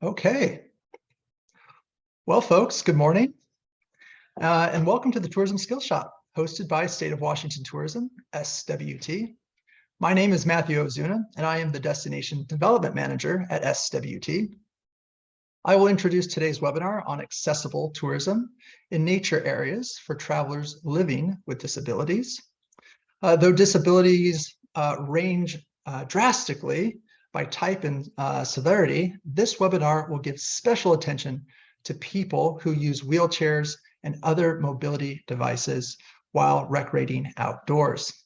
Okay. Well, folks, good morning, and welcome to the Tourism Skillshop, hosted by State of Washington Tourism, SWT. My name is Matthew Ozuna, and I am the Destination Development Manager at SWT. I will introduce today's webinar on accessible tourism in nature areas for travelers living with disabilities. Though disabilities range drastically by type and severity, this webinar will give special attention to people who use wheelchairs and other mobility devices while recreating outdoors.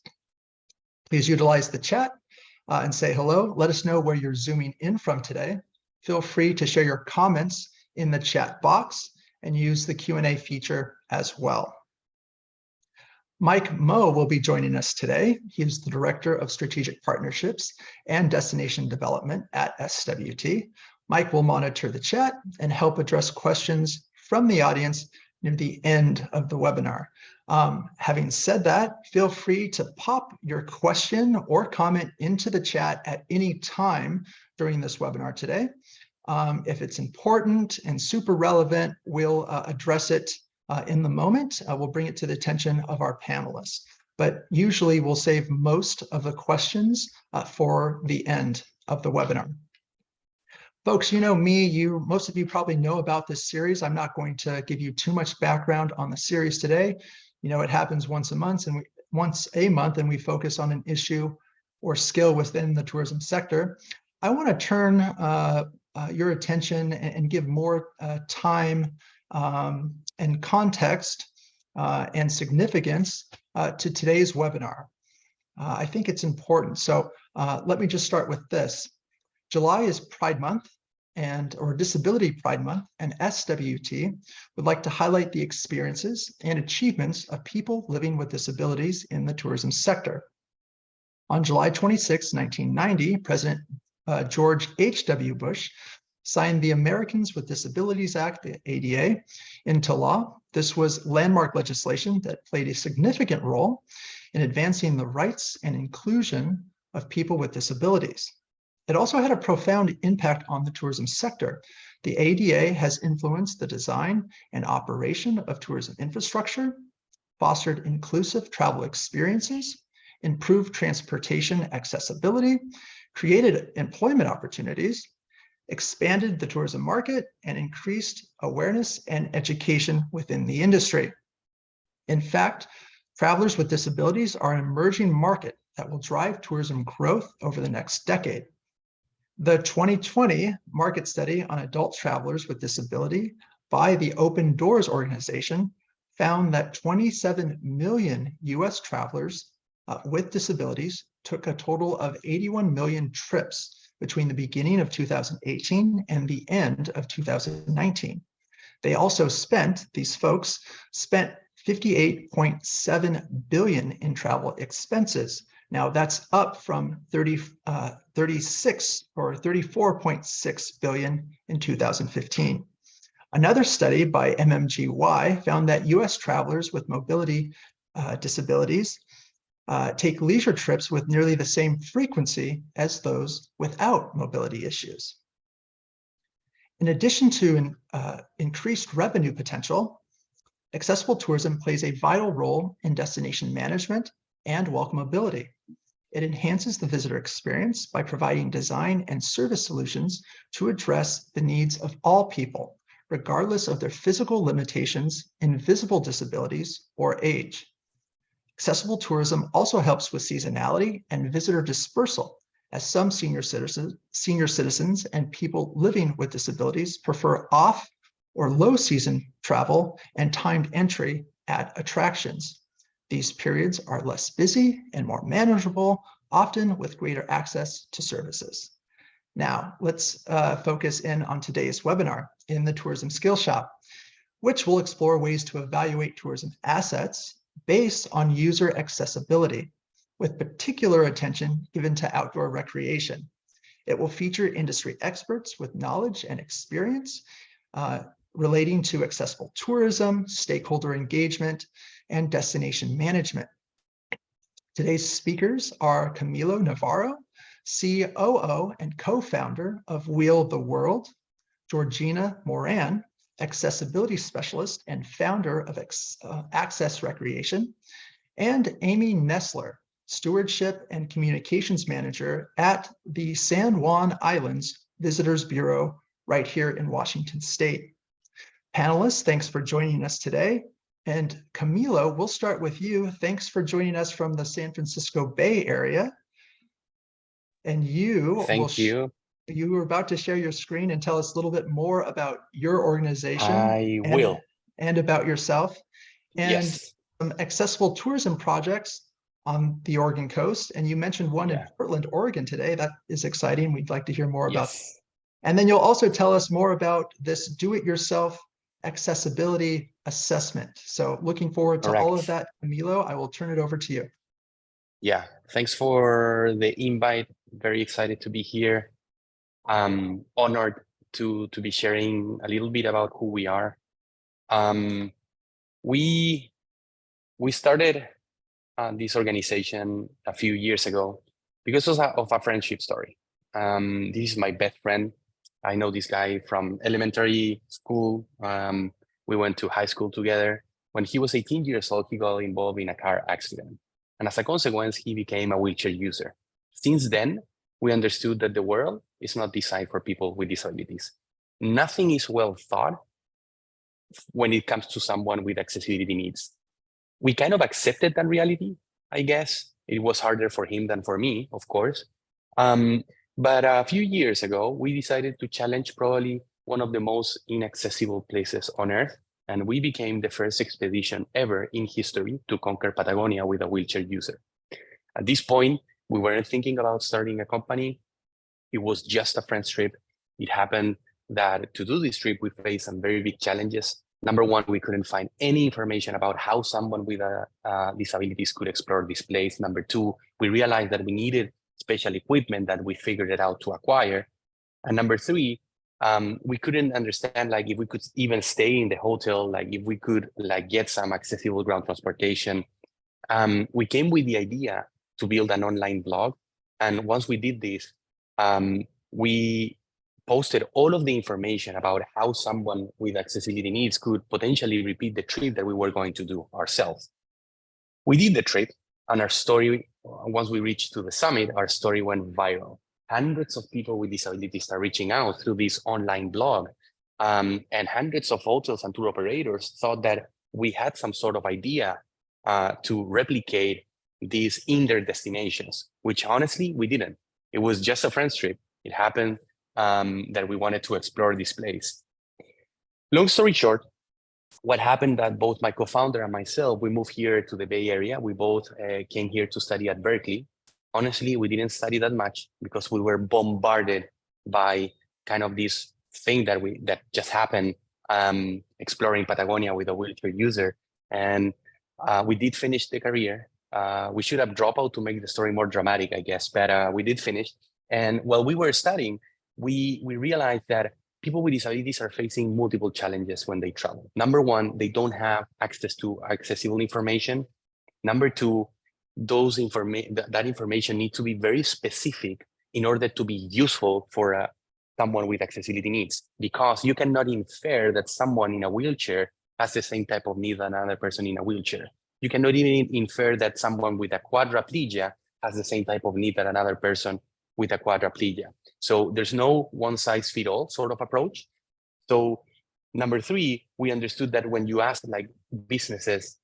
Please utilize the chat and say hello. Let us know where you're zooming in from today. Feel free to share your comments in the chat box and use the Q&A feature as well. Mike Moe will be joining us today. He is the Director of Strategic Partnerships and Destination Development at SWT. Mike will monitor the chat and help address questions from the audience near the end of the webinar. Having said that, feel free to pop your question or comment into the chat at any time during this webinar today. If it's important and super relevant, we'll address it in the moment. We'll bring it to the attention of our panelists, but usually we'll save most of the questions for the end of the webinar. Folks, you know me, most of you probably know about this series. I'm not going to give you too much background on the series today. You know, it happens once a month and we focus on an issue or skill within the tourism sector. I want to turn your attention and give more time and context and significance to today's webinar. I think it's important. So let me just start with this. July is Pride Month or Disability Pride Month, and SWT would like to highlight the experiences and achievements of people living with disabilities in the tourism sector. On July 26, 1990, President George H.W. Bush signed the Americans with Disabilities Act, the ADA, into law. This was landmark legislation that played a significant role in advancing the rights and inclusion of people with disabilities. It also had a profound impact on the tourism sector. The ADA has influenced the design and operation of tourism infrastructure, fostered inclusive travel experiences, improved transportation accessibility, created employment opportunities, expanded the tourism market, and increased awareness and education within the industry. In fact, travelers with disabilities are an emerging market that will drive tourism growth over the next decade. The 2020 market study on adult travelers with disability by the Open Doors organization found that 27 million US travelers with disabilities took a total of 81 million trips between the beginning of 2018 and the end of 2019. They also these folks spent 58.7 billion in travel expenses. Now that's up from 34.6 billion in 2015. Another study by MMGY found that US travelers with mobility disabilities take leisure trips with nearly the same frequency as those without mobility issues. In addition to increased revenue potential, accessible tourism plays a vital role in destination management and welcomeability. It enhances the visitor experience by providing design and service solutions to address the needs of all people, regardless of their physical limitations, invisible disabilities, or age. Accessible tourism also helps with seasonality and visitor dispersal, as some senior citizens and people living with disabilities prefer off or low season travel and timed entry at attractions. These periods are less busy and more manageable, often with greater access to services. Now, let's focus in on today's webinar in the Tourism Skillshop, which will explore ways to evaluate tourism assets based on user accessibility, with particular attention given to outdoor recreation. It will feature industry experts with knowledge and experience relating to accessible tourism, stakeholder engagement, and destination management. Today's speakers are Camilo Navarro, COO and co-founder of Wheel the World, Georgena Moran, Accessibility Specialist and founder of Access Recreation, and Amy Nesler, Stewardship and Communications Manager at the San Juan Islands Visitors Bureau right here in Washington State. Panelists, thanks for joining us today. And Camilo, we'll start with you. Thanks for joining us from the San Francisco Bay Area. And you were about to share your screen and tell us a little bit more about your organization and about yourself and some accessible tourism projects on the Oregon coast. And you mentioned one in Portland, Oregon today. That is exciting. We'd like to hear more about that. And then you'll also tell us more about this do-it-yourself accessibility assessment. So looking forward to all of that. Camilo, I will turn it over to you. Yeah, thanks for the invite. Very excited to be here. Honored to be sharing a little bit about who we are. We started this organization a few years ago because of a friendship story. This is my best friend. I know this guy from elementary school. We went to high school together. When he was 18 years old, he got involved in a car accident. And as a consequence, he became a wheelchair user. Since then, we understood that the world is not designed for people with disabilities. Nothing is well thought when it comes to someone with accessibility needs. We kind of accepted that reality, I guess. It was harder for him than for me, of course. But a few years ago, we decided to challenge probably one of the most inaccessible places on Earth. And we became the first expedition ever in history to conquer Patagonia with a wheelchair user. At this point, we weren't thinking about starting a company. It was just a friend's trip. It happened that to do this trip, we faced some very big challenges. Number one, we couldn't find any information about how someone with disabilities could explore this place. Number two, we realized that we needed special equipment that we figured it out to acquire. And number three, we couldn't understand if we could even stay in the hotel, if we could get some accessible ground transportation. We came with the idea to build an online blog. And once we did this, we posted all of the information about how someone with accessibility needs could potentially repeat the trip that we were going to do ourselves. We did the trip, and our story, once we reached to the summit, our story went viral. Hundreds of people with disabilities are reaching out through this online blog. And hundreds of hotels and tour operators thought that we had some sort of idea to replicate these in their destinations, which honestly, we didn't. It was just a friend's trip. It happened that we wanted to explore this place. Long story short, what happened that both my co-founder and myself, we moved here to the Bay Area. We both came here to study at Berkeley. Honestly, we didn't study that much because we were bombarded by kind of this thing that just happened, exploring Patagonia with a wheelchair user. And we did finish the career. We should have dropped out to make the story more dramatic, I guess, but we did finish. And while we were studying, we realized that people with disabilities are facing multiple challenges when they travel. Number one, they don't have access to accessible information. Number two, that information needs to be very specific in order to be useful for someone with accessibility needs, because you cannot infer that someone in a wheelchair has the same type of need than another person in a wheelchair. You cannot even infer that someone with a quadriplegia has the same type of need that another person with a quadriplegia. So there's no one-size-fits-all sort of approach. So number three, we understood that when you ask businesses,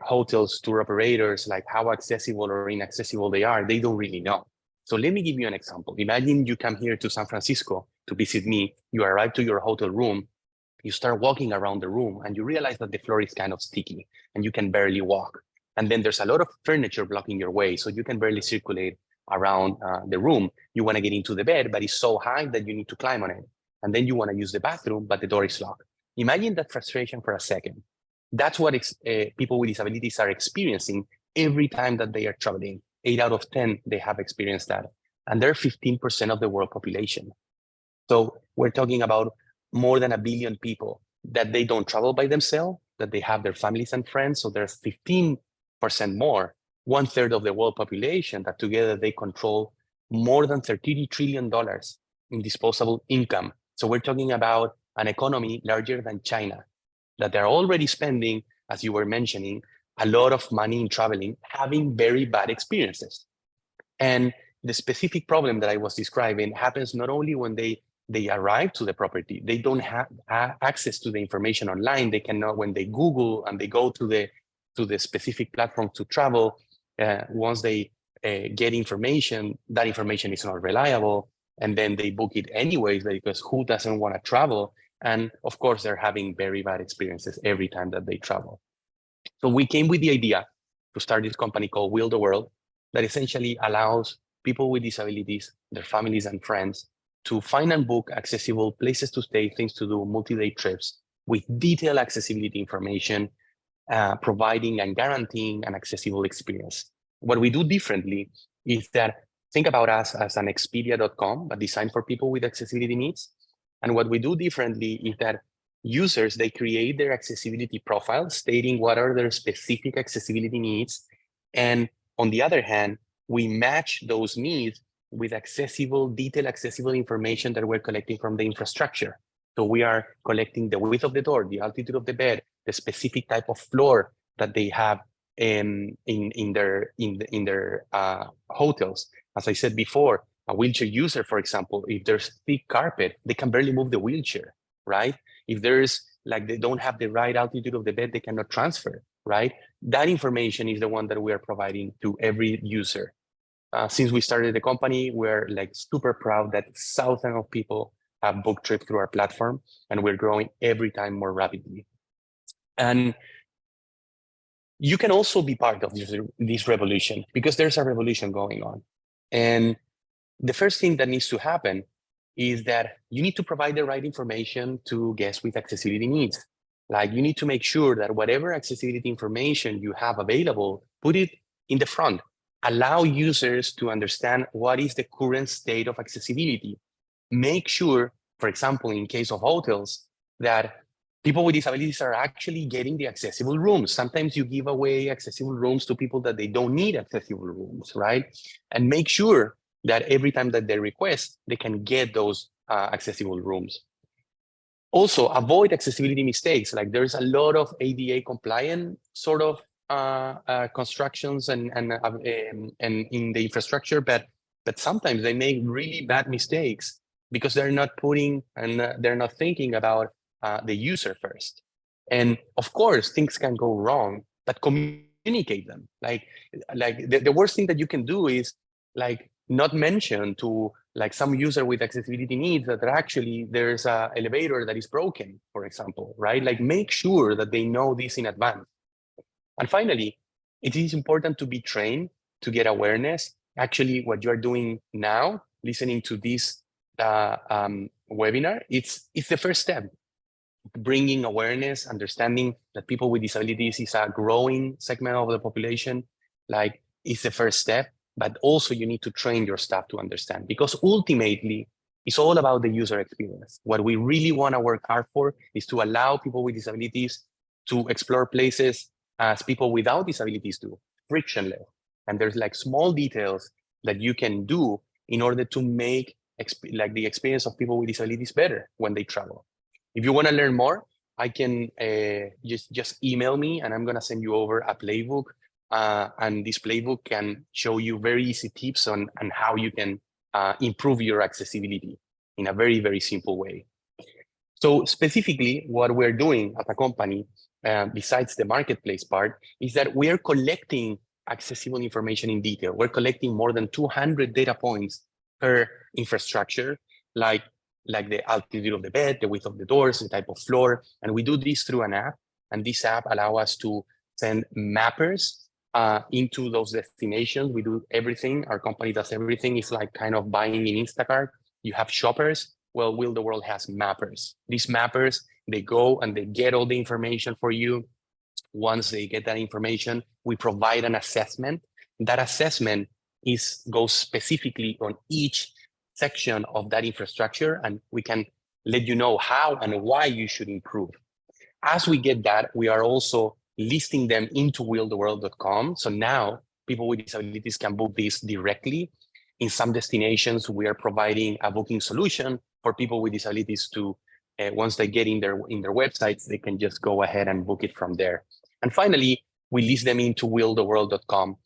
hotels, tour operators, how accessible or inaccessible they are, they don't really know. So let me give you an example. Imagine you come here to San Francisco to visit me, you arrive to your hotel room, you start walking around the room and you realize that the floor is kind of sticky and you can barely walk. And then there's a lot of furniture blocking your way, so you can barely circulate around the room. You want to get into the bed, but it's so high that you need to climb on it. And then you want to use the bathroom, but the door is locked. Imagine that frustration for a second. That's what people with disabilities are experiencing every time that they are traveling. 8 out of 10, they have experienced that. And they're 15% of the world population. So we're talking about more than 1 billion people that they don't travel by themselves, that they have their families and friends. So there's 15% more, 1/3 of the world population, that together they control more than $30 trillion in disposable income So we're talking about an economy larger than China, that they're already spending, as you were mentioning, a lot of money in traveling, having very bad experiences. And the specific problem that I was describing happens not only when they arrive to the property, they don't have access to the information online. They cannot, when they Google and they go to the specific platform to travel, once they get information, that information is not reliable. And then they book it anyways, because who doesn't want to travel? And of course, they're having very bad experiences every time that they travel. So we came with the idea to start this company called Will the World, that essentially allows people with disabilities, their families and friends, to find and book accessible places to stay, things to do, multi-day trips with detailed accessibility information, providing and guaranteeing an accessible experience. What we do differently is that, think about us as an Expedia.com, but designed for people with accessibility needs. And what we do differently is that users, they create their accessibility profile stating what are their specific accessibility needs. And on the other hand, we match those needs with accessible, detailed accessible information that we're collecting from the infrastructure. So we are collecting the width of the door, the altitude of the bed, the specific type of floor that they have in their hotels. As I said before, a wheelchair user, for example, if there's thick carpet, they can barely move the wheelchair, right? If there's like they don't have the right altitude of the bed, they cannot transfer, right? That information is the one that we are providing to every user. Since we started the company, we're like super proud that thousands of people have booked trips through our platform, and we're growing every time more rapidly. And you can also be part of this revolution, because there's a revolution going on. And the first thing that needs to happen is that you need to provide the right information to guests with accessibility needs. Like, you need to make sure that whatever accessibility information you have available, put it in the front. Allow users to understand what is the current state of accessibility. Make sure, for example, in case of hotels, that people with disabilities are actually getting the accessible rooms. Sometimes you give away accessible rooms to people that they don't need accessible rooms, right? And make sure that every time that they request, they can get those accessible rooms. Also, avoid accessibility mistakes. Like, there's a lot of ADA compliant sort of constructions and in the infrastructure, but sometimes they make really bad mistakes because they're not putting and they're not thinking about the user first. And of course, things can go wrong, but communicate them. Like the worst thing that you can do is like not mention to like some user with accessibility needs that actually there's an elevator that is broken, for example, right? Like, make sure that they know this in advance. And finally, it is important to be trained to get awareness. Actually, what you are doing now, listening to this webinar, it's the first step. Bringing awareness, understanding that people with disabilities is a growing segment of the population, like, is the first step. But also you need to train your staff to understand, because ultimately it's all about the user experience. What we really want to work hard for is to allow people with disabilities to explore places as people without disabilities do, frictionless. And there's like small details that you can do in order to make like the experience of people with disabilities better when they travel. If you want to learn more, I can just email me, and I'm going to send you over a playbook. And this playbook can show you very easy tips on how you can improve your accessibility in a very, very simple way. So specifically, what we're doing as a company, besides the marketplace part, is that we are collecting accessible information in detail. We're collecting more than 200 data points per infrastructure, like the altitude of the bed, the width of the doors, the type of floor. And we do this through an app. And this app allows us to send mappers into those destinations. We do everything. Our company does everything. It's like kind of buying in Instacart. You have shoppers. Well, Will the World has mappers. These mappers, they go and they get all the information for you. Once they get that information, we provide an assessment. That assessment goes specifically on each section of that infrastructure, and we can let you know how and why you should improve. As we get that, we are also listing them into willtheworld.com. So now people with disabilities can book this directly. In some destinations, we are providing a booking solution for people with disabilities to, once they get in their websites, they can just go ahead and book it from there. And finally, we list them into willtheworld.com.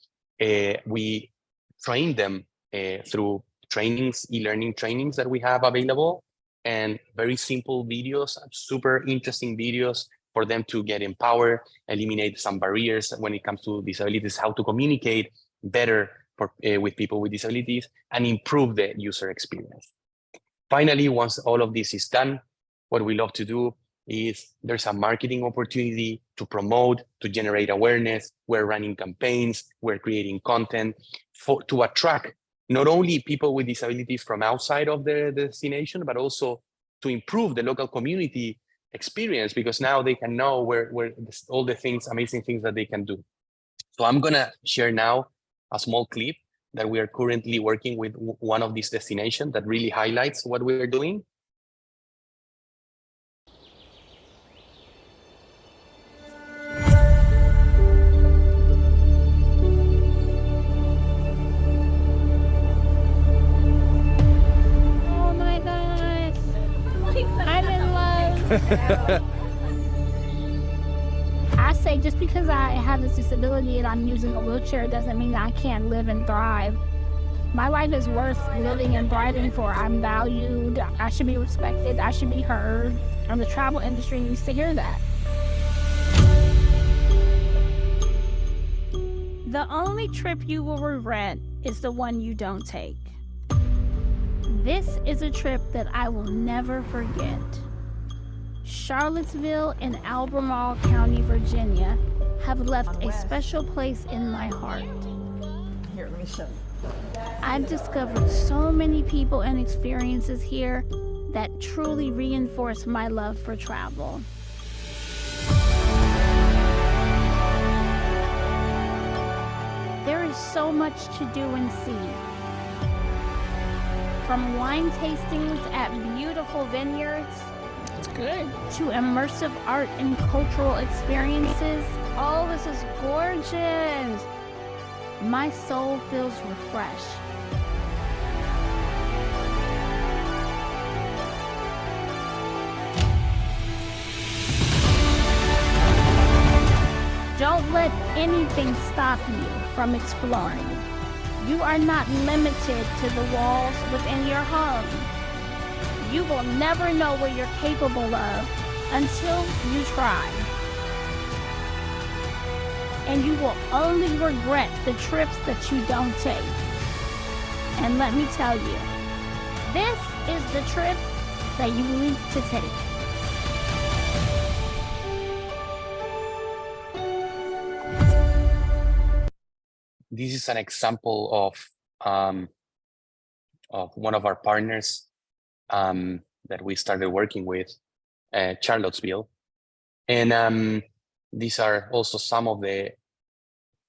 We train them through trainings, e-learning trainings that we have available, and very simple videos, super interesting videos for them to get empowered, eliminate some barriers when it comes to disabilities, how to communicate better with people with disabilities, and improve the user experience. Finally, once all of this is done, what we love to do is there's a marketing opportunity to promote, to generate awareness. We're running campaigns, we're creating content to attract not only people with disabilities from outside of the destination, but also to improve the local community experience, because now they can know where all the things, amazing things that they can do. So I'm gonna share now a small clip that we are currently working with one of these destinations that really highlights what we're doing. Oh my gosh, I'm in love. I say just because I have this disability and I'm using a wheelchair doesn't mean I can't live and thrive. My life is worth living and thriving for. I'm valued, I should be respected, I should be heard, and the travel industry needs to hear that. The only trip you will regret is the one you don't take. This is a trip that I will never forget. Charlottesville and Albemarle County, Virginia have left a special place in my heart. Here, let me show you. I've discovered so many people and experiences here that truly reinforce my love for travel. There is so much to do and see. From wine tastings at beautiful vineyards, to immersive art and cultural experiences. Oh, this is gorgeous. My soul feels refreshed. Don't let anything stop you from exploring. You are not limited to the walls within your home. You will never know what you're capable of until you try. And you will only regret the trips that you don't take. And let me tell you, this is the trip that you need to take. This is an example of one of our partners that we started working with, Charlottesville. And these are also some of the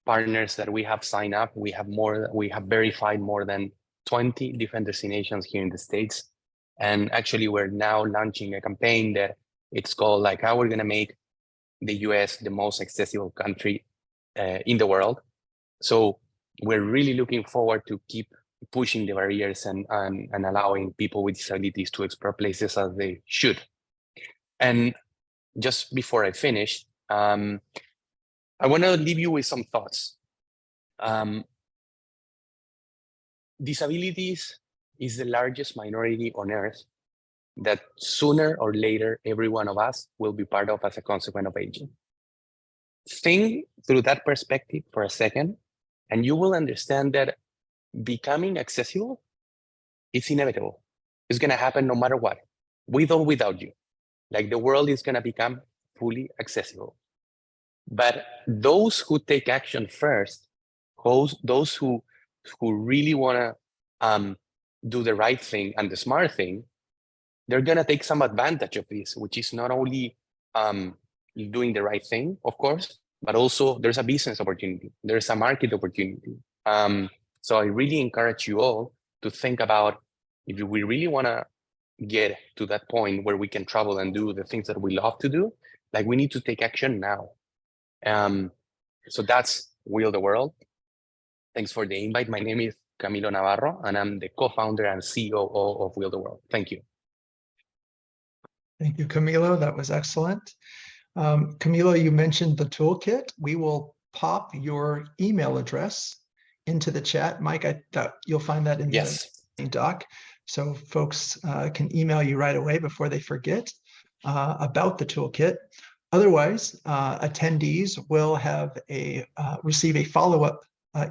partners that we have signed up. We have verified more than 20 different destinations here in the States. And actually, we're now launching a campaign that it's called like how we're gonna make the US the most accessible country in the world. So we're really looking forward to keep pushing the barriers and allowing people with disabilities to explore places as they should. And just before I finish, I want to leave you with some thoughts. Disabilities is the largest minority on earth that sooner or later, every one of us will be part of as a consequence of aging. Think through that perspective for a second, and you will understand that becoming accessible is inevitable. It's going to happen no matter what, with or without you. Like the world is going to become fully accessible. But those who take action first, those who really want to do the right thing and the smart thing, they're going to take some advantage of this, which is not only doing the right thing, of course, but also there's a business opportunity. There's a market opportunity. So I really encourage you all to think about if we really want to get to that point where we can travel and do the things that we love to do, like we need to take action now. So that's Wheel the World. Thanks for the invite. My name is Camilo Navarro, and I'm the co-founder and COO of Wheel the World. Thank you. Thank you, Camilo. That was excellent. Camilo, you mentioned the toolkit. We will pop your email address into the chat. Mike, I thought you'll find that in Yes. the doc. So folks can email you right away before they forget about the toolkit. Otherwise, attendees will have receive a follow-up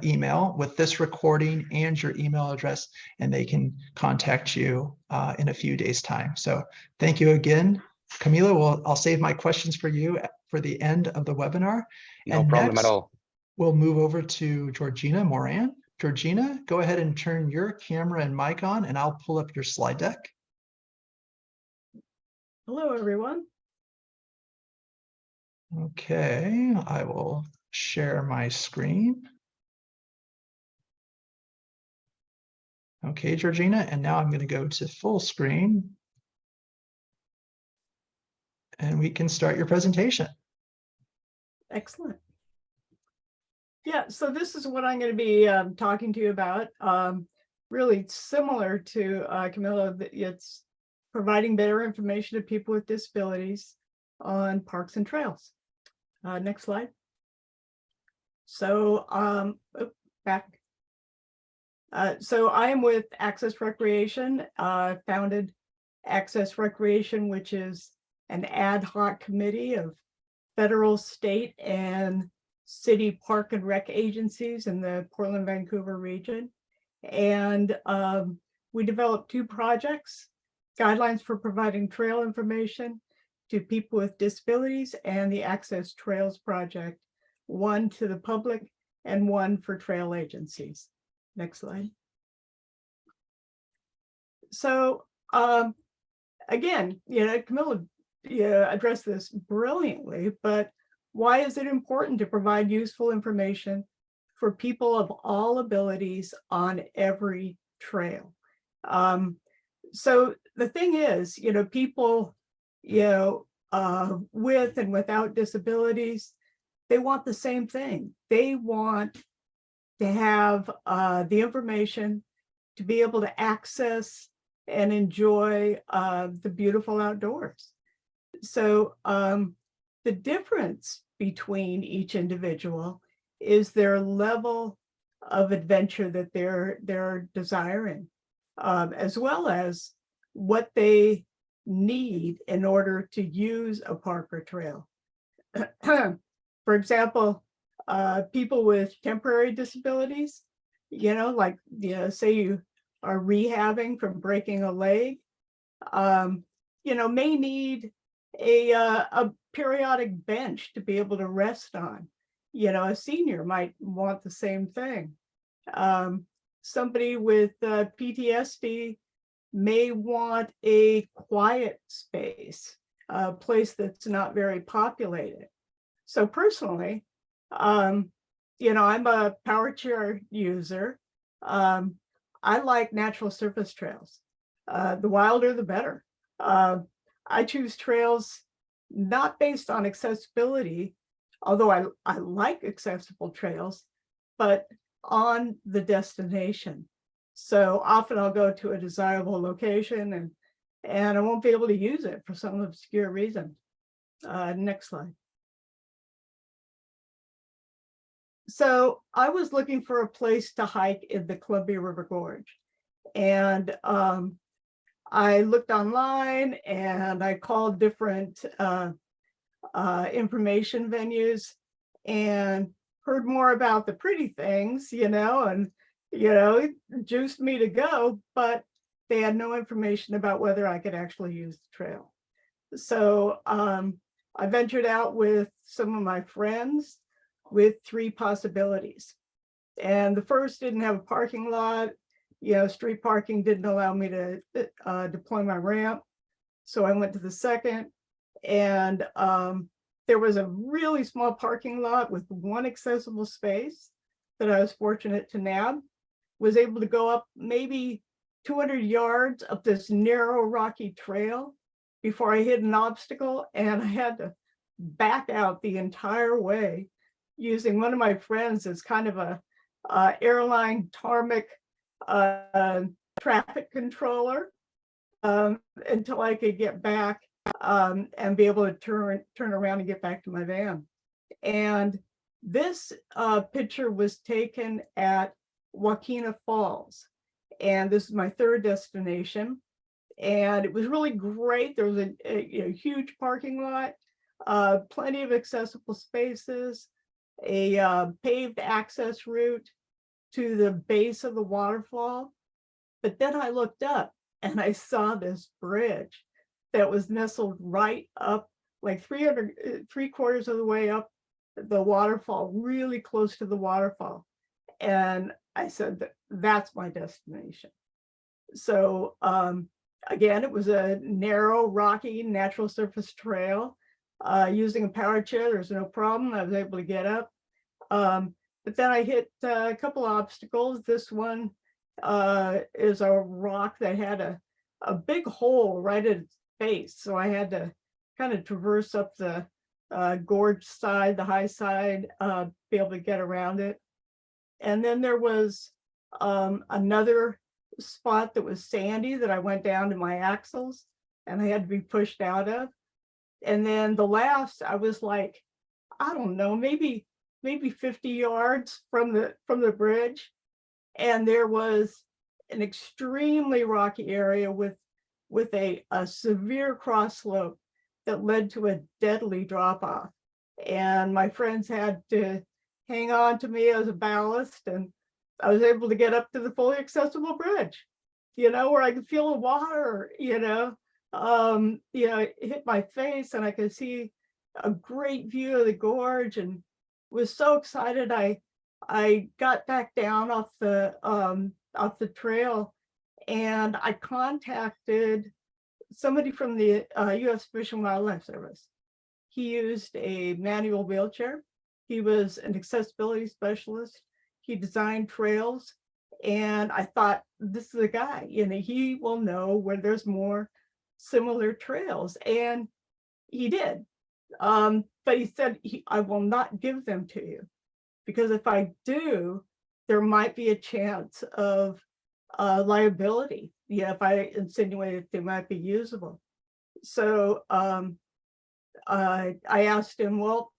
email with this recording and your email address, and they can contact you in a few days' time. So thank you again, Camilo. I'll save my questions for you for the end of the webinar. No And problem next, at all. we'll move over to Georgena Moran. Georgena, go ahead and turn your camera and mic on, and I'll pull up your slide deck. Hello, everyone. Okay, I will share my screen. Okay, Georgena, and now I'm going to go to full screen. And we can start your presentation. Excellent. Yeah, so this is what I'm going to be talking to you about. Really similar to Camilo, it's providing better information to people with disabilities on parks and trails. Next slide. So back. So I am with Access Recreation, founded Access Recreation, which is an ad hoc committee of federal, state, and city park and rec agencies in the Portland, Vancouver region. And we developed 2 projects, guidelines for providing trail information to people with disabilities, and the Access Trails Project, one to the public and one for trail agencies. Next slide. So again, Camilo addressed this brilliantly, but why is it important to provide useful information for people of all abilities on every trail? So the thing is, people, with and without disabilities, they want the same thing. They want to have the information to be able to access and enjoy the beautiful outdoors. So the difference between each individual is their level of adventure that they're desiring, as well as what they need in order to use a park or trail. For example, people with temporary disabilities, say you are rehabbing from breaking a leg, may need a periodic bench to be able to rest on. A senior might want the same thing. Somebody with PTSD may want a quiet space, a place that's not very populated. So personally, I'm a power chair user. I like natural surface trails. The wilder, the better. I choose trails not based on accessibility, although I like accessible trails, but on the destination. So often I'll go to a desirable location and I won't be able to use it for some obscure reason. Next slide. So I was looking for a place to hike in the Columbia River Gorge. And I looked online and I called different information venues and heard more about the pretty things, and it juiced me to go, but they had no information about whether I could actually use the trail. So I ventured out with some of my friends with 3 possibilities. And the first didn't have a parking lot. Street parking didn't allow me to deploy my ramp. So I went to the second, and there was a really small parking lot with 1 accessible space that I was fortunate to nab. Was able to go up maybe 200 yards up this narrow rocky trail before I hit an obstacle, and I had to back out the entire way using one of my friends as kind of a airline tarmac traffic controller until I could get back and be able to turn around and get back to my van. And this picture was taken at Joaquina Falls. And this is my third destination. And it was really great. There was a huge parking lot, plenty of accessible spaces, a paved access route to the base of the waterfall. But then I looked up and I saw this bridge that was nestled right up, like 3/4 of the way up the waterfall, really close to the waterfall. And I said, that's my destination. So again, it was a narrow, rocky, natural surface trail. Using a power chair, there's no problem. I was able to get up. But then I hit a couple of obstacles. This one is a rock that had a big hole right at its base. So I had to kind of traverse up the gorge side, the high side, be able to get around it. And then there was another spot that was sandy that I went down to my axles and I had to be pushed out of. And then the last, I was like, I don't know, maybe 50 yards from the bridge. And there was an extremely rocky area with a severe cross slope that led to a deadly drop off. And my friends had to hang on to me as a ballast, and I was able to get up to the fully accessible bridge, where I could feel the water, hit my face, and I could see a great view of the gorge, and was so excited. I got back down off the trail, and I contacted somebody from the U.S. Fish and Wildlife Service. He used a manual wheelchair. He was an accessibility specialist. He designed trails. And I thought, this is a guy, he will know where there's more similar trails. And he did. But he said, I will not give them to you, because if I do, there might be a chance of liability. If I insinuated they might be usable. So I asked him, well,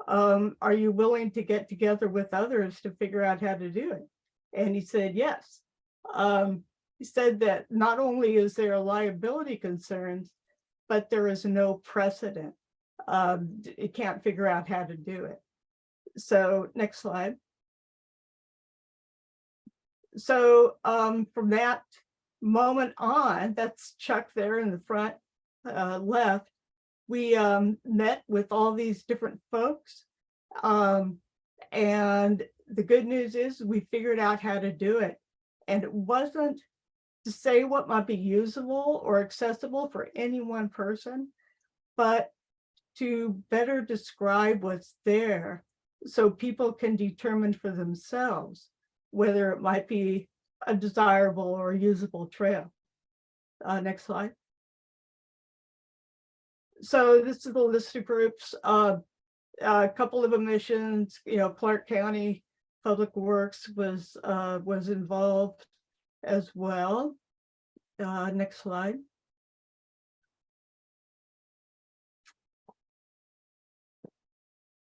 are you willing to get together with others to figure out how to do it? And he said, yes. He said that not only is there liability concerns, but there is no precedent. It can't figure out how to do it. So next slide. So from that moment on, that's Chuck there in the front left, we met with all these different folks. And the good news is we figured out how to do it. And it wasn't to say what might be usable or accessible for any one person, but to better describe what's there so people can determine for themselves whether it might be a desirable or usable trail. Next slide. So this is the list of groups. A couple of emissions, Clark County Public Works was involved as well. Next slide.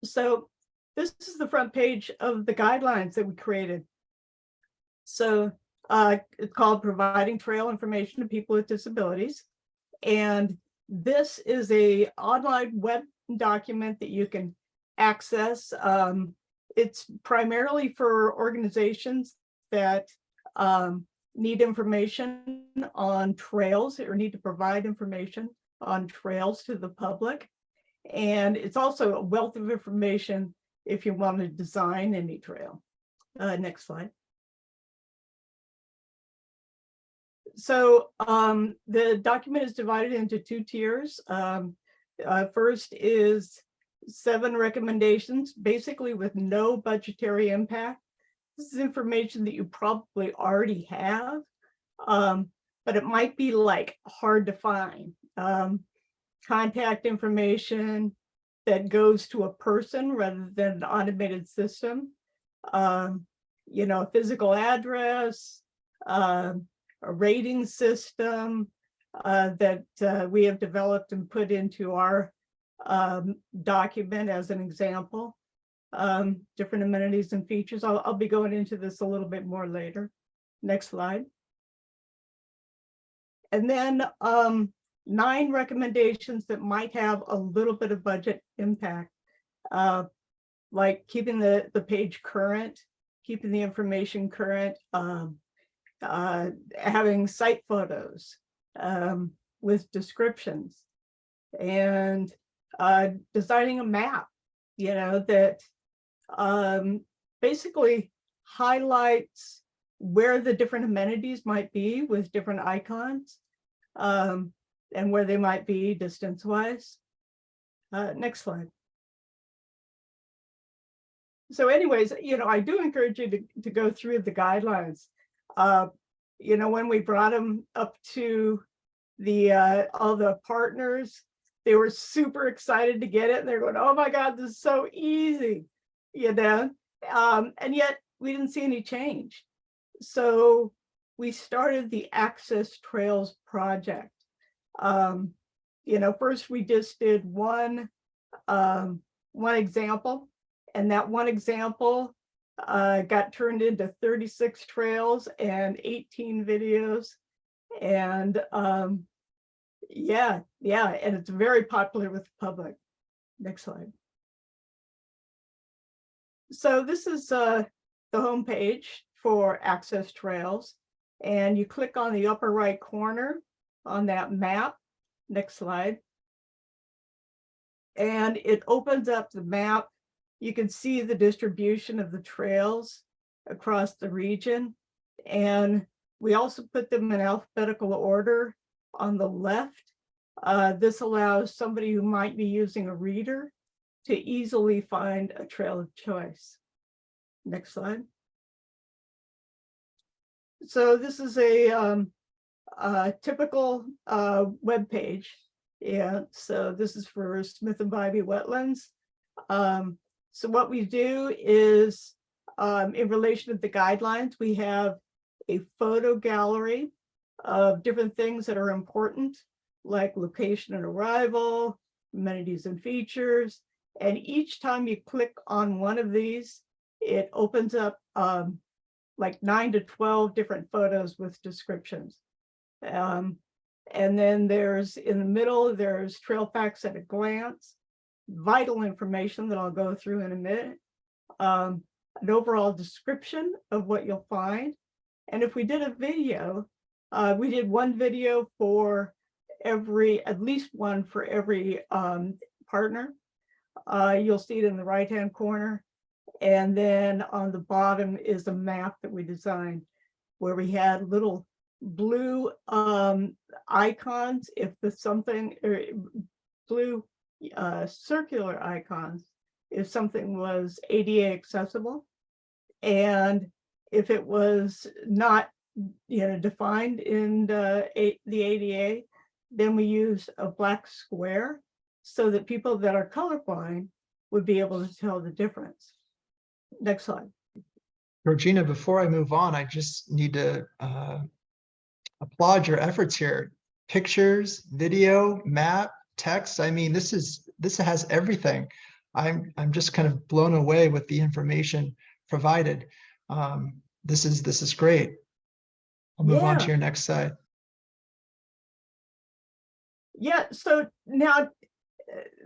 So this is the front page of the guidelines that we created. So it's called Providing Trail Information to People with Disabilities. And this is an online web document that you can access. It's primarily for organizations that need information on trails or need to provide information on trails to the public. And it's also a wealth of information if you want to design any trail. Next slide. So the document is divided into two tiers. First is 7 recommendations, basically with no budgetary impact. This is information that you probably already have, but it might be like hard to find. Contact information that goes to a person rather than an automated system. A physical address, a rating system, that we have developed and put into our document as an example. Different amenities and features. I'll be going into this a little bit more later. Next slide. And then 9 recommendations that might have a little bit of budget impact, like keeping the page current, keeping the information current, having site photos with descriptions, and designing a map, you know, that basically highlights where the different amenities might be with different icons, and where they might be distance-wise. Next slide. So anyways, you know, I do encourage you to go through the guidelines. You know, when we brought them up to the all the partners, they were super excited to get it. And they're going, oh my God, this is so easy, you know, and yet we didn't see any change. So we started the Access Trails project. You know, first we just did one example, and that one example got turned into 36 trails and 18 videos. And yeah, and it's very popular with the public. Next slide. So this is the homepage for Access Trails, and you click on the upper right corner on that map. Next slide. And it opens up the map. You can see the distribution of the trails across the region. And we also put them in alphabetical order on the left. This allows somebody who might be using a reader to easily find a trail of choice. Next slide. So this is a typical web page. Yeah, so this is for Smith and Bybee wetlands. So what we do is, in relation to the guidelines, we have a photo gallery of different things that are important, like location and arrival, amenities and features. And each time you click on one of these, it opens up like 9 to 12 different photos with descriptions. And then there's, in the middle, there's trail facts at a glance, vital information that I'll go through in a minute, an overall description of what you'll find. And if we did a video, we did one video for every, at least one for every partner. You'll see it in the right-hand corner. And then on the bottom is a map that we designed where we had little blue icons if the something, or blue circular icons if something was ADA accessible, and if it was not, you know, defined in the ADA, then we use a black square so that people that are colorblind would be able to tell the difference. Next slide. Georgena, before I move on, I just need to applaud your efforts here. Pictures, video, map, text. I mean, this has everything. I'm just kind of blown away with the information provided. This is great. I'll move on to your next slide. Yeah. So now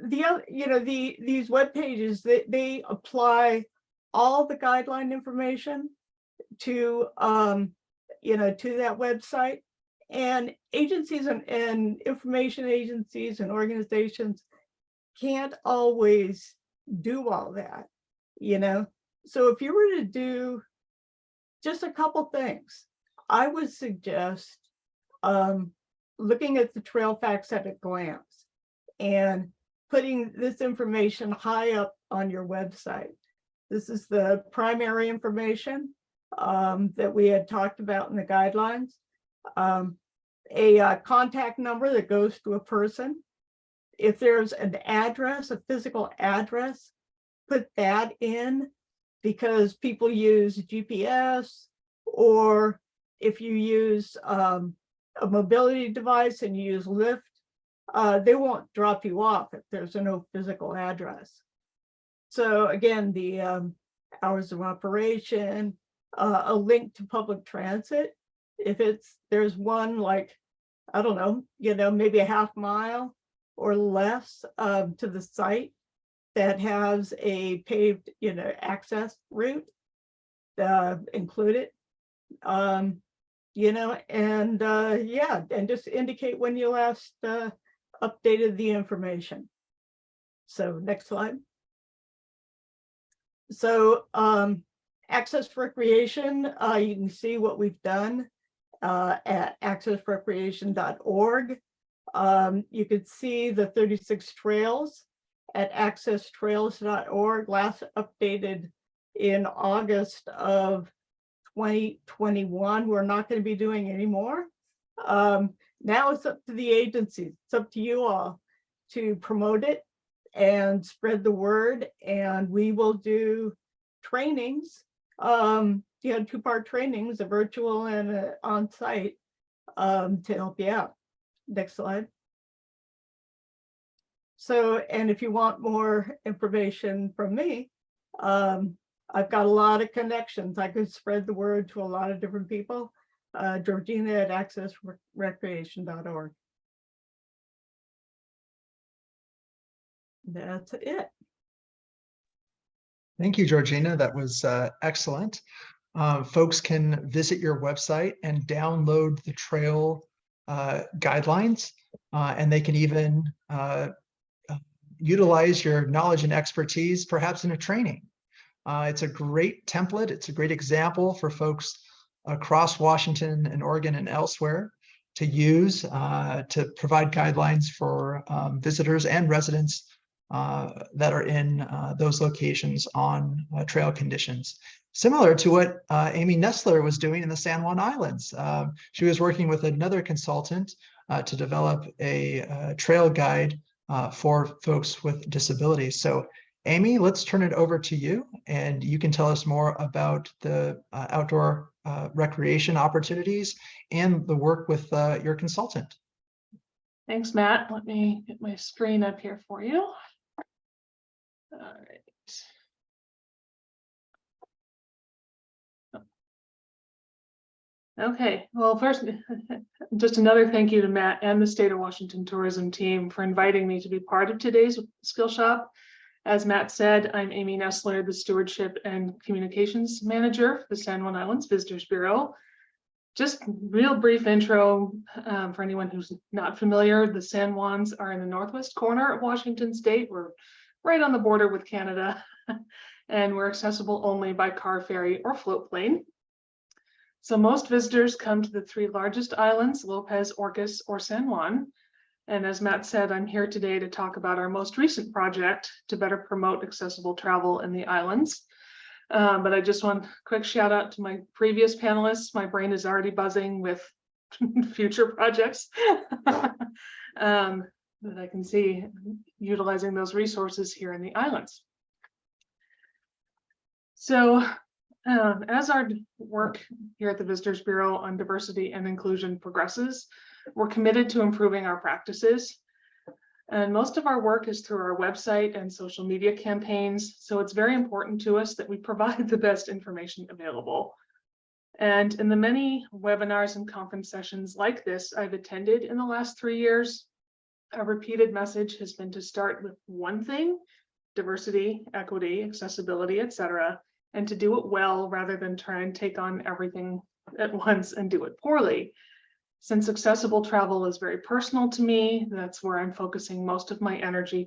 the other, you know, these web pages, they apply all the guideline information to you know, to that website. And agencies and information agencies and organizations can't always do all that, you know. So if you were to do just a couple things, I would suggest looking at the trail facts at a glance and putting this information high up on your website. This is the primary information that we had talked about in the guidelines. A contact number that goes to a person. If there's an address, a physical address, put that in, because people use GPS, or if you use a mobility device and you use Lyft, they won't drop you off if there's no physical address. So again, the hours of operation, a link to public transit. If there's one like, I don't know, maybe a half mile or less to the site that has a paved, access route included. And just indicate when you last updated the information. So next slide. So Access Recreation, you can see what we've done at accessrecreation.org. You could see the 36 trails at accesstrails.org, last updated in August of 2021. We're not going to be doing any more. Now it's up to the agencies. It's up to you all to promote it and spread the word. And we will do trainings, 2-part trainings, a virtual and a on-site, to help you out. Next slide. So, and if you want more information from me, I've got a lot of connections. I could spread the word to a lot of different people. Georgena at accessrecreation.org. That's it. Thank you, Georgena. That was excellent. Folks can visit your website and download the trail guidelines, and they can even utilize your knowledge and expertise, perhaps in a training. It's a great template. It's a great example for folks across Washington and Oregon and elsewhere to use to provide guidelines for visitors and residents that are in those locations on trail conditions. Similar to what Amy Nesler was doing in the San Juan Islands. She was working with another consultant to develop a trail guide for folks with disabilities. So Amy, let's turn it over to you, and you can tell us more about the outdoor recreation opportunities and the work with your consultant. Thanks, Matt. Let me get my screen up here for you. All right. Okay, well, first, just another thank you to Matt and the State of Washington Tourism team for inviting me to be part of today's Skillshop. As Matt said, I'm Amy Nesler, the Stewardship and Communications Manager for the San Juan Islands Visitors Bureau. Just real brief intro for anyone who's not familiar. The San Juans are in the northwest corner of Washington State. We're right on the border with Canada, and we're accessible only by car, ferry, or float plane. So most visitors come to the 3 largest islands, Lopez, Orcas, or San Juan. And as Matt said, I'm here today to talk about our most recent project to better promote accessible travel in the islands. But I just want a quick shout out to my previous panelists. My brain is already buzzing with future projects that I can see utilizing those resources here in the islands. So as our work here at the Visitors Bureau on diversity and inclusion progresses, we're committed to improving our practices. And most of our work is through our website and social media campaigns. So it's very important to us that we provide the best information available. And in the many webinars and conference sessions like this I've attended in the last 3 years, a repeated message has been to start with one thing: diversity, equity, accessibility, etc., and to do it well rather than try and take on everything at once and do it poorly. Since accessible travel is very personal to me, that's where I'm focusing most of my energy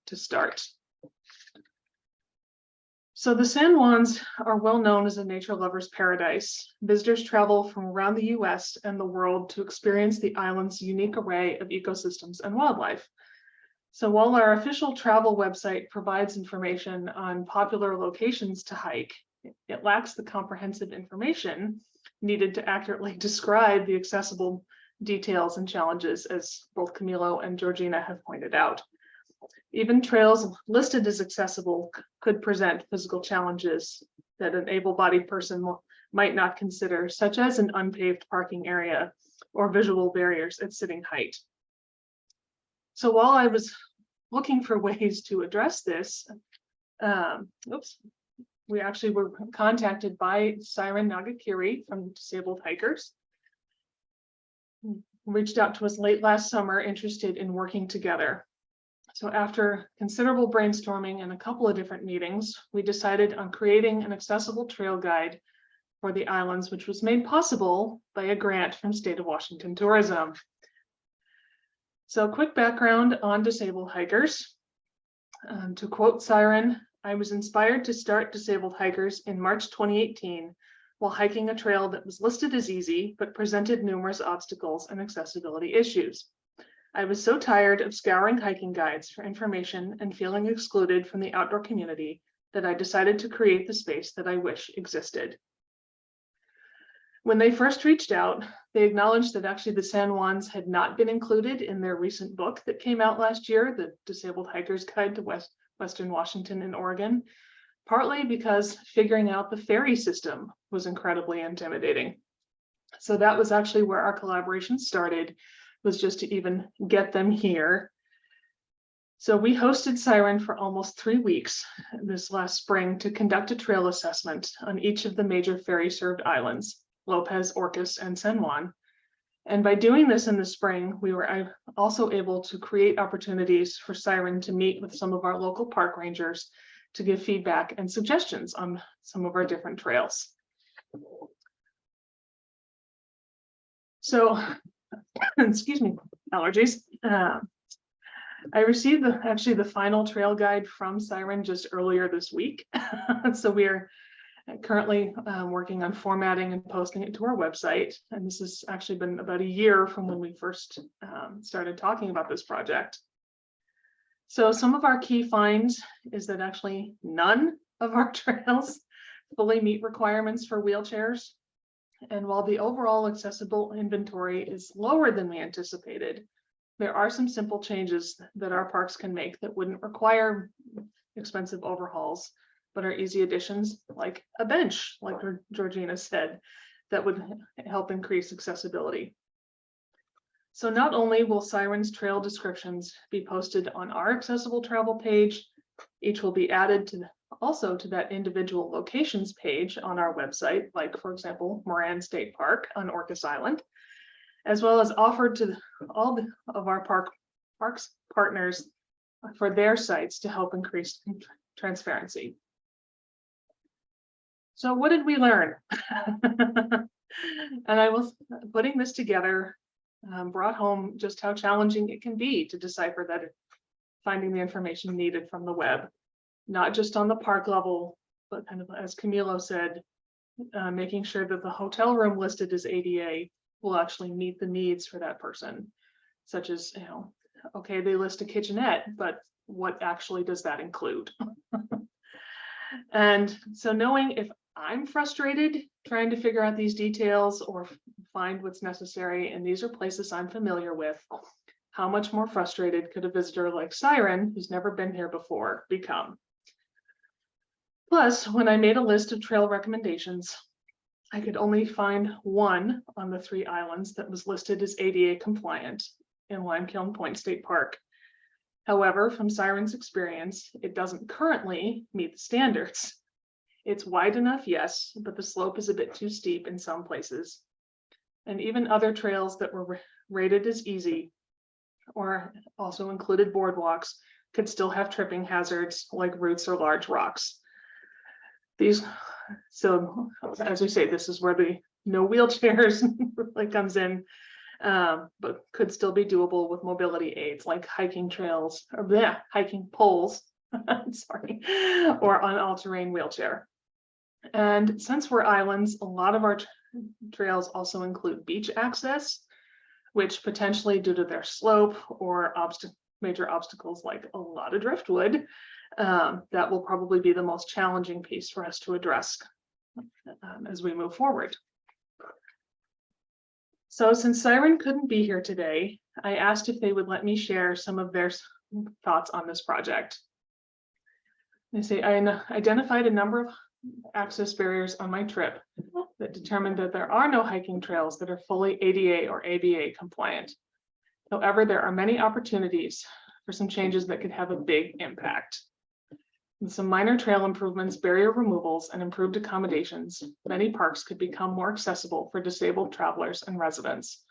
to start. So the San Juans are well known as a nature lover's paradise. Visitors travel from around the US and the world to experience the island's unique array of ecosystems and wildlife. So while our official travel website provides information on popular locations to hike, it lacks the comprehensive information needed to accurately describe the accessible details and challenges, as both Camilo and Georgena have pointed out. Even trails listed as accessible could present physical challenges that an able-bodied person might not consider, such as an unpaved parking area or visual barriers at sitting height. So while I was looking for ways to address this, we actually were contacted by Siren Nagakiri from Disabled Hikers. Reached out to us late last summer, interested in working together. So after considerable brainstorming and a couple of different meetings, we decided on creating an accessible trail guide for the islands, which was made possible by a grant from State of Washington Tourism. So quick background on Disabled Hikers. To quote Siren, I was inspired to start Disabled Hikers in March 2018 while hiking a trail that was listed as easy, but presented numerous obstacles and accessibility issues. I was so tired of scouring hiking guides for information and feeling excluded from the outdoor community that I decided to create the space that I wish existed. When they first reached out, they acknowledged that actually the San Juans had not been included in their recent book that came out last year, the Disabled Hiker's Guide to Western Washington and Oregon, partly because figuring out the ferry system was incredibly intimidating. So that was actually where our collaboration started, was just to even get them here. So we hosted Siren for almost 3 weeks this last spring to conduct a trail assessment on each of the major ferry-served islands, Lopez, Orcas, and San Juan. And by doing this in the spring, we were also able to create opportunities for Siren to meet with some of our local park rangers to give feedback and suggestions on some of our different trails. So, excuse me, allergies. I received actually the final trail guide from Siren just earlier this week. So we are currently working on formatting and posting it to our website. And this has actually been about a year from when we first started talking about this project. So some of our key finds is that actually none of our trails fully meet requirements for wheelchairs. And while the overall accessible inventory is lower than we anticipated, there are some simple changes that our parks can make that wouldn't require expensive overhauls, but are easy additions, like a bench, like Georgena said, that would help increase accessibility. So not only will Siren's trail descriptions be posted on our accessible travel page, each will be added to also to that individual locations page on our website, like for example, Moran State Park on Orcas Island, as well as offered to all of our parks partners for their sites to help increase transparency. So what did we learn? And I was putting this together, brought home just how challenging it can be to decipher that, finding the information needed from the web, not just on the park level, but kind of as Camilo said, making sure that the hotel room listed as ADA will actually meet the needs for that person, such as, you know, okay, they list a kitchenette, but what actually does that include? And so knowing if I'm frustrated trying to figure out these details or find what's necessary, and these are places I'm familiar with, how much more frustrated could a visitor like Siren, who's never been here before, become? Plus, when I made a list of trail recommendations, I could only find one on the 3 islands that was listed as ADA compliant in Limekiln Point State Park. However, from Siren's experience, it doesn't currently meet the standards. It's wide enough, yes, but the slope is a bit too steep in some places. And even other trails that were rated as easy or also included boardwalks could still have tripping hazards like roots or large rocks. So as we say, this is where the no wheelchairs really comes in, but could still be doable with mobility aids like hiking trails or hiking poles, sorry, or on all-terrain wheelchair. And since we're islands, a lot of our trails also include beach access, which potentially due to their slope or major obstacles like a lot of driftwood, that will probably be the most challenging piece for us to address as we move forward. So since Siren couldn't be here today, I asked if they would let me share some of their thoughts on this project. They say, I identified a number of access barriers on my trip that determined that there are no hiking trails that are fully ADA or ABA compliant. However, there are many opportunities for some changes that could have a big impact. With some minor trail improvements, barrier removals, and improved accommodations, many parks could become more accessible for disabled travelers and residents.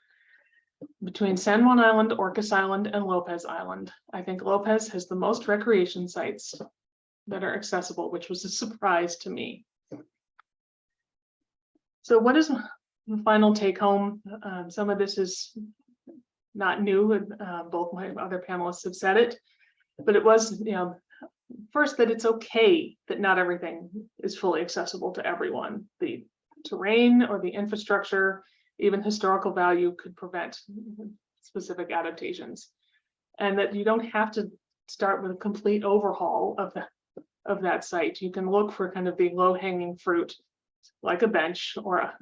Between San Juan Island, Orcas Island, and Lopez Island, I think Lopez has the most recreation sites that are accessible, which was a surprise to me. So what is the final take home? Some of this is not new, both my other panelists have said it, but it was, first, that it's okay that not everything is fully accessible to everyone. The terrain or the infrastructure, even historical value, could prevent specific adaptations, and that you don't have to start with a complete overhaul of that site. You can look for kind of the low-hanging fruit, like a bench or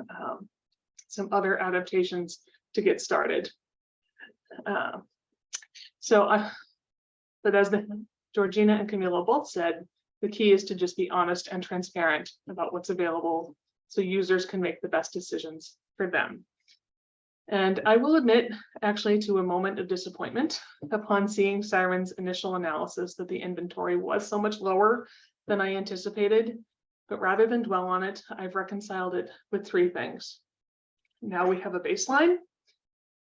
some other adaptations to get started. But as Georgena and Camilo both said, the key is to just be honest and transparent about what's available so users can make the best decisions for them. And I will admit, actually, to a moment of disappointment upon seeing Siren's initial analysis that the inventory was so much lower than I anticipated. But rather than dwell on it, I've reconciled it with three things. Now we have a baseline,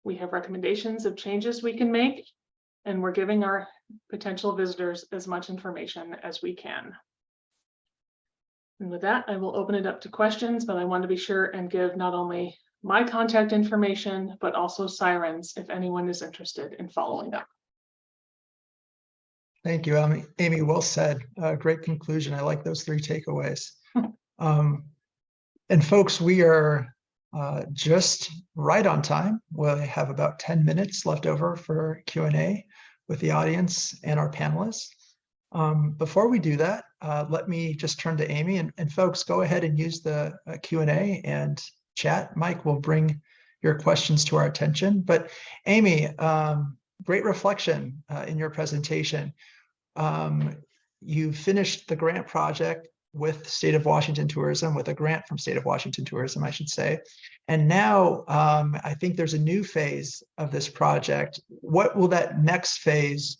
we have recommendations of changes we can make, and we're giving our potential visitors as much information as we can. And with that, I will open it up to questions, but I want to be sure and give not only my contact information, but also Siren's if anyone is interested in following up. Thank you, Amy. Well said. Great conclusion. I like those three takeaways. And folks, we are just right on time. We'll have about 10 minutes left over for Q&A with the audience and our panelists. Before we do that, let me just turn to Amy, and folks, go ahead and use the Q&A and chat. Mike will bring your questions to our attention. But Amy, great reflection in your presentation. You finished the grant project with State of Washington Tourism, with a grant from State of Washington Tourism, I should say. And now I think there's a new phase of this project. What will that next phase,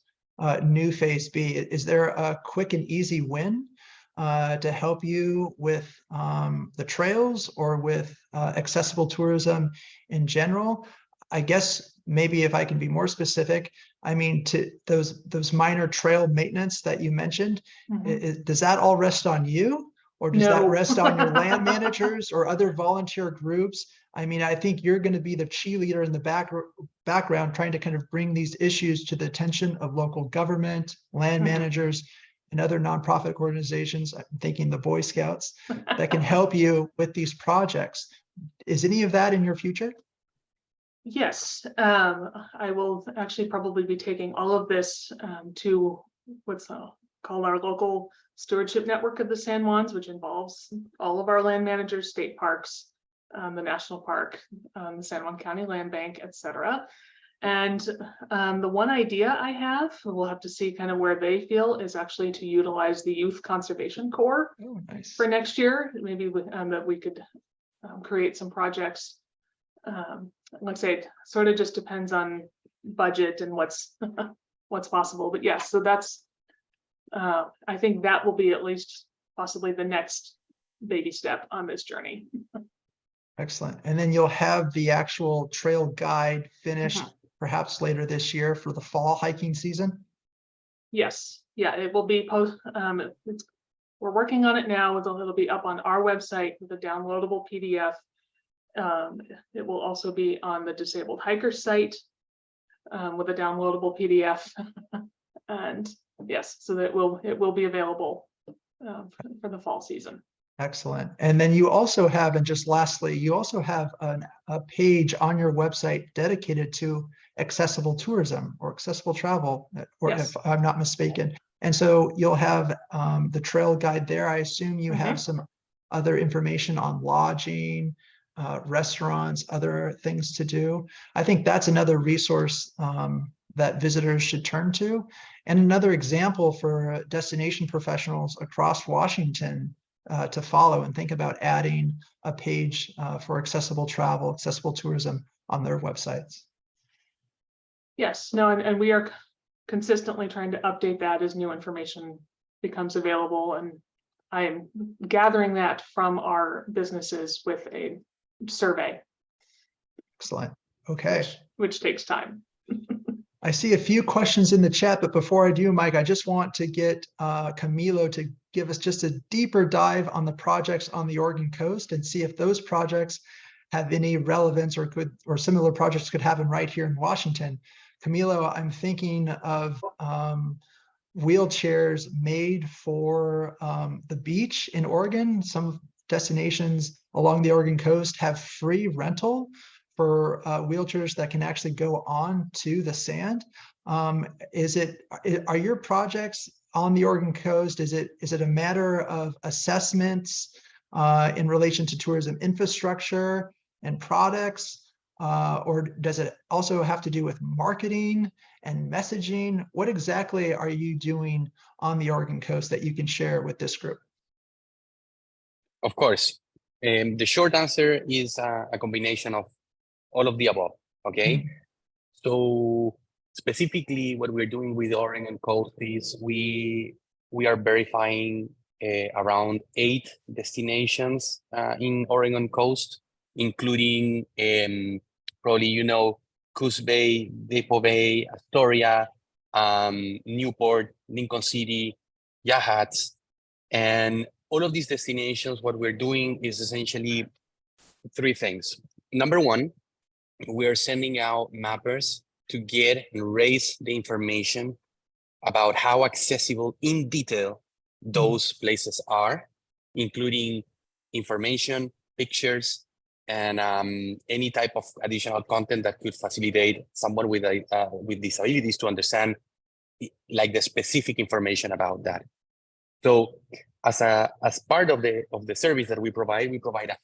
new phase be? Is there a quick and easy win to help you with the trails or with accessible tourism in general? I guess maybe if I can be more specific, I mean, to those minor trail maintenance that you mentioned, does that all rest on you, or does that rest on your land managers or other volunteer groups? I mean, I think you're going to be the cheerleader in the background, trying to kind of bring these issues to the attention of local government, land managers, and other nonprofit organizations. I'm thinking the Boy Scouts that can help you with these projects. Is any of that in your future? Yes, I will actually probably be taking all of this to what's called our local stewardship network of the San Juans, which involves all of our land managers, state parks, the national park, the San Juan County Land Bank, etc. And the one idea I have, we'll have to see kind of where they feel, is actually to utilize the Youth Conservation Corps for next year. Maybe that we could create some projects. Like I say, it sort of just depends on budget and what's possible. But yes, so that's I think that will be at least possibly the next baby step on this journey. Excellent. And then you'll have the actual trail guide finished perhaps later this year for the fall hiking season? Yes. Yeah, it will be post. We're working on it now. It'll be up on our website with a downloadable PDF. It will also be on the Disabled Hikers site with a downloadable PDF. And yes, so that it will be available for the fall season. Excellent. And then you also have, and just lastly, you also have a page on your website dedicated to accessible tourism or accessible travel, or if I'm not mistaken. And so you'll have the trail guide there. I assume you have some other information on lodging, restaurants, other things to do. I think that's another resource that visitors should turn to. And another example for destination professionals across Washington to follow and think about adding a page for accessible travel, accessible tourism on their websites. Yes, no, and we are consistently trying to update that as new information becomes available. And I am gathering that from our businesses with a survey. Excellent. Okay. Which takes time. I see a few questions in the chat, but before I do, Mike, I just want to get Camilo to give us just a deeper dive on the projects on the Oregon coast and see if those projects have any relevance or similar projects could happen right here in Washington. Camilo, I'm thinking of wheelchairs made for the beach in Oregon. Some destinations along the Oregon coast have free rental for wheelchairs that can actually go on to the sand. Are your projects on the Oregon coast? Is it a matter of assessments in relation to tourism infrastructure and products? Or does it also have to do with marketing and messaging? What exactly are you doing on the Oregon coast that you can share with this group? Of course. The short answer is a combination of all of the above, okay? Mm-hmm. So specifically what we're doing with the Oregon coast is we are verifying around 8 destinations in Oregon coast, including probably, Coos Bay, Depot Bay, Astoria, Newport, Lincoln City, Yachats. And all of these destinations, what we're doing is essentially 3 things. Number 1, we are sending out mappers to get and raise the information about how accessible in detail those places are, including information, pictures, and any type of additional content that could facilitate someone with disabilities to understand like the specific information about that. So as part of the service that we provide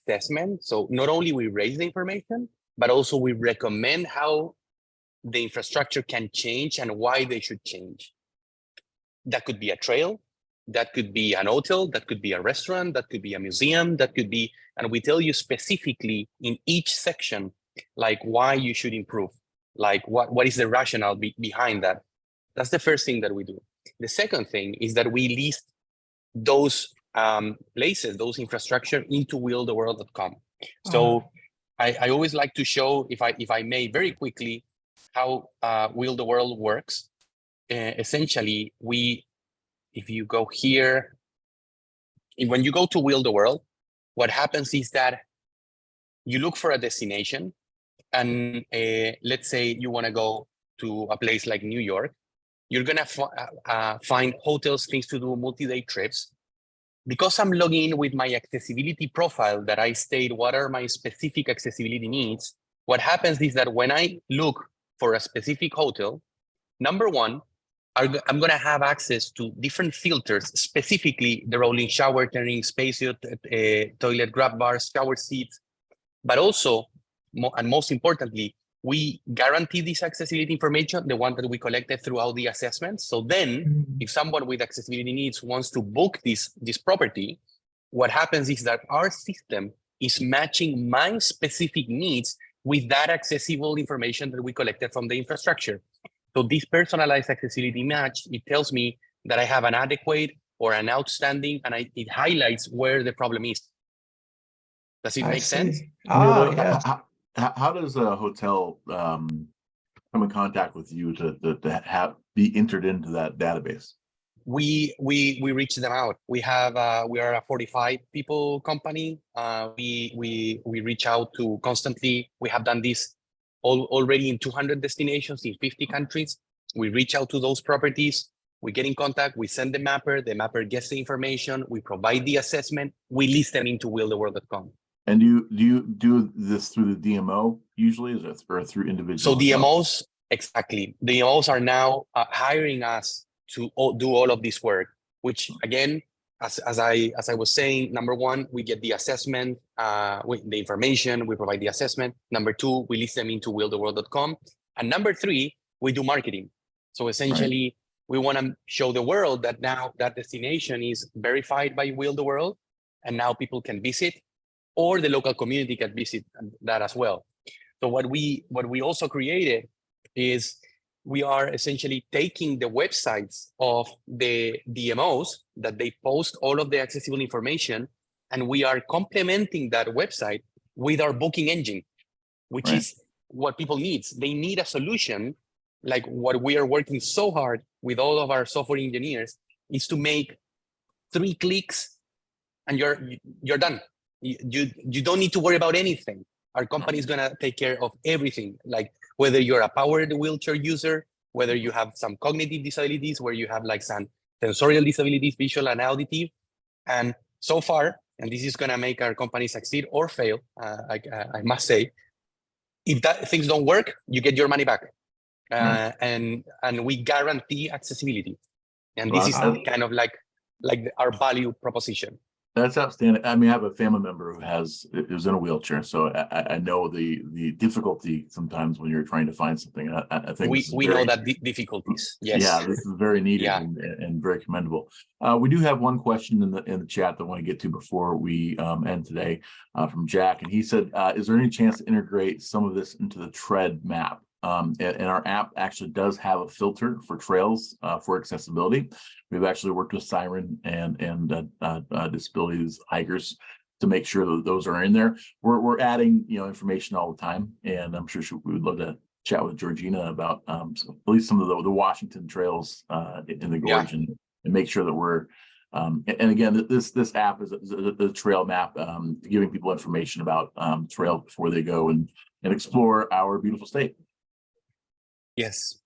assessment. So not only we raise the information, but also we recommend how the infrastructure can change and why they should change. That could be a trail, that could be an hotel, that could be a restaurant, that could be a museum, that could be, and we tell you specifically in each section, like why you should improve, like what is the rationale behind that. That's the first thing that we do. The second thing is that we list those places, those infrastructure into willtheworld.com. So I always like to show, if I may, very quickly, how Will the World works. Essentially, if you go here, when you go to Will the World, what happens is that you look for a destination, and let's say you want to go to a place like New York, you're gonna find hotels, things to do, multi-day trips. Because I'm logging in with my accessibility profile that I state what are my specific accessibility needs, what happens is that when I look for a specific hotel, number 1, I'm going to have access to different filters, specifically the rolling shower, turning space, toilet grab bars, shower seats, but also, and most importantly, we guarantee this accessibility information, the one that we collected throughout the assessment. So then if someone with accessibility needs wants to book this property, what happens is that our system is matching my specific needs with that accessible information that we collected from the infrastructure. So this personalized accessibility match, it tells me that I have an adequate or an outstanding, and it highlights where the problem is. Does it make sense? Yes. How does a hotel come in contact with you to be entered into that database? We reach them out. We are a 45 people company. We reach out to constantly. We have done this already in 200 destinations in 50 countries. We reach out to those properties. We get in contact. We send the mapper gets the information. We provide the assessment. We list them into willtheworld.com. And do you do this through the DMO usually, or through individual? So DMOs, exactly. DMOs are now hiring us to do all of this work, which again, as I was saying, number 1, we get the assessment, with the information, we provide the assessment. Number 2, we list them into willtheworld.com. And number 3, we do marketing. So essentially, we want to show the world that now that destination is verified by Will the World. and now people can visit, or the local community can visit that as well. So what we also created is we are essentially taking the websites of the DMOs that they post all of the accessible information, and we are complementing that website with our booking engine, which is what people need. They need a solution like what we are working so hard with all of our software engineers is to make 3 clicks and you're done. You don't need to worry about anything. Our company is gonna take care of everything, like whether you're a powered wheelchair user, whether you have some cognitive disabilities, where you have like some sensorial disabilities, visual and auditive. And so far, and this is gonna make our company succeed or fail, I must say, if that things don't work, you get your money back. And we guarantee accessibility. And this is kind of like our value proposition. That's outstanding. I mean, I have a family member who's in a wheelchair, so I know the difficulty sometimes when you're trying to find something. I think we know that difficulties. Yes. Yeah, this is very needed and very commendable. We do have one question in the chat that I want to get to before we end today from Jack, and he said, "Is there any chance to integrate some of this into the tread map?" And our app actually does have a filter for trails for accessibility. We've actually worked with Siren and Disabilities hikers to make sure that those are in there. We're adding information all the time, and I'm sure we would love to chat with Georgena about at least some of the Washington trails in the gorge and make sure that we're and again, this app is the trail map, giving people information about trail before they go and explore our beautiful state. Yes.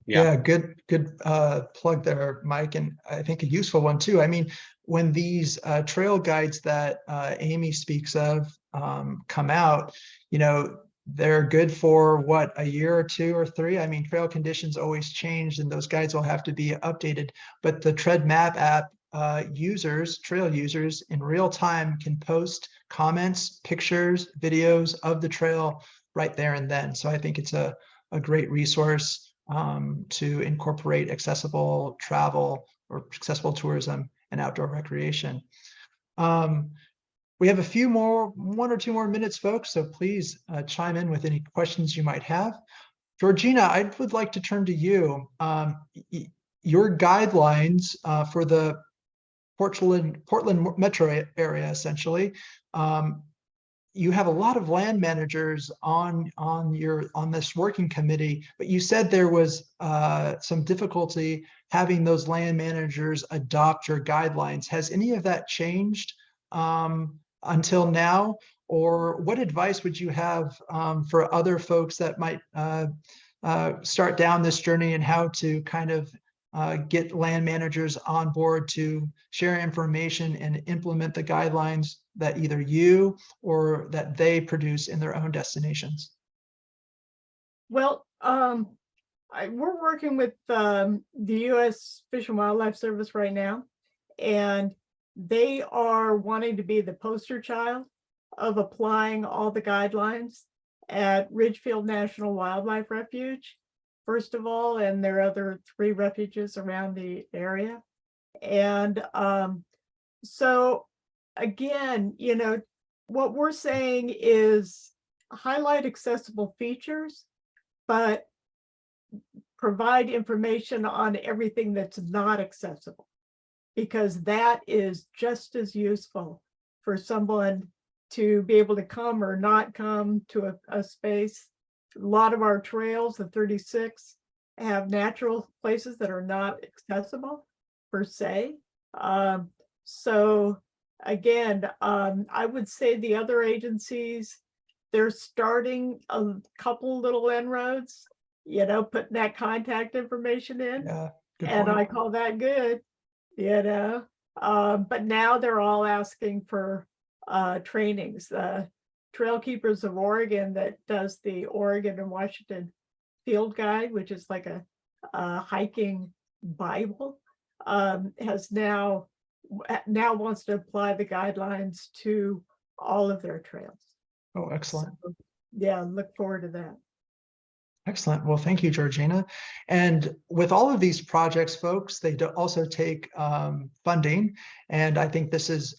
Yeah, good plug there, Mike, and I think a useful one too. I mean, when these trail guides that Amy speaks of come out, they're good for what, a year or 2 or 3. I mean, trail conditions always change, and those guides will have to be updated. But the Tread Map app trail users in real time can post comments, pictures, videos of the trail right there and then. So I think it's a great resource to incorporate accessible travel or accessible tourism and outdoor recreation. We have one or two more minutes, folks, so please chime in with any questions you might have. Georgena, I would like to turn to you. Your guidelines for the Portland metro area, essentially, you have a lot of land managers on this working committee, but you said there was some difficulty having those land managers adopt your guidelines. Has any of that changed until now? Or what advice would you have for other folks that might start down this journey, and how to kind of get land managers on board to share information and implement the guidelines that either you or that they produce in their own destinations? Well, we're working with the U.S. Fish and Wildlife Service right now, and they are wanting to be the poster child of applying all the guidelines at Ridgefield National Wildlife Refuge, first of all, and there are other 3 refuges around the area. And so again, what we're saying is highlight accessible features, but provide information on everything that's not accessible, because that is just as useful for someone to be able to come or not come to a space. A lot of our trails, the 36, have natural places that are not accessible per se. So again, I would say the other agencies, they're starting a couple little inroads, putting that contact information in. Yeah, and I call that good, but now they're all asking for trainings. The Trail Keepers of Oregon, that does the Oregon and Washington Field Guide, which is like a hiking Bible, has now wants to apply the guidelines to all of their trails. Oh, excellent. So, yeah, look forward to that. Excellent. Well, thank you, Georgena. And with all of these projects, folks, they also take funding. And I think this is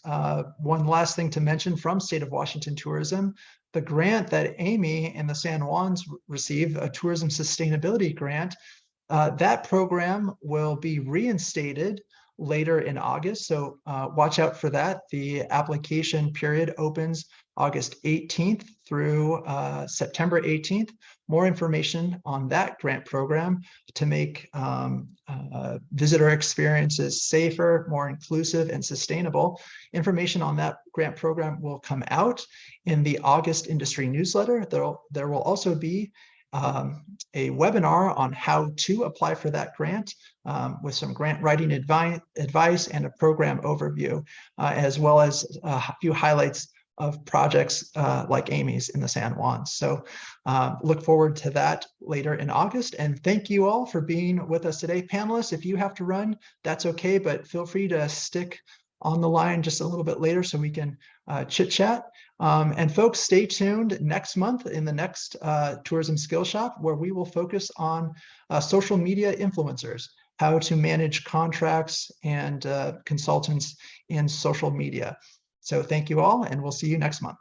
one last thing to mention from State of Washington Tourism. The grant that Amy and the San Juans received, a tourism sustainability grant, that program will be reinstated later in August. So watch out for that. The application period opens August 18th through September 18th. More information on that grant program to make visitor experiences safer, more inclusive, and sustainable. Information on that grant program will come out in the August industry newsletter. There will also be a webinar on how to apply for that grant with some grant writing advice and a program overview, as well as a few highlights of projects like Amy's in the San Juans. So look forward to that later in August. And thank you all for being with us today. Panelists, if you have to run, that's okay, but feel free to stick on the line just a little bit later so we can chit chat. And folks, stay tuned next month in the next Tourism Skillshop, where we will focus on social media influencers, how to manage contracts and consultants in social media. So thank you all, and we'll see you next month.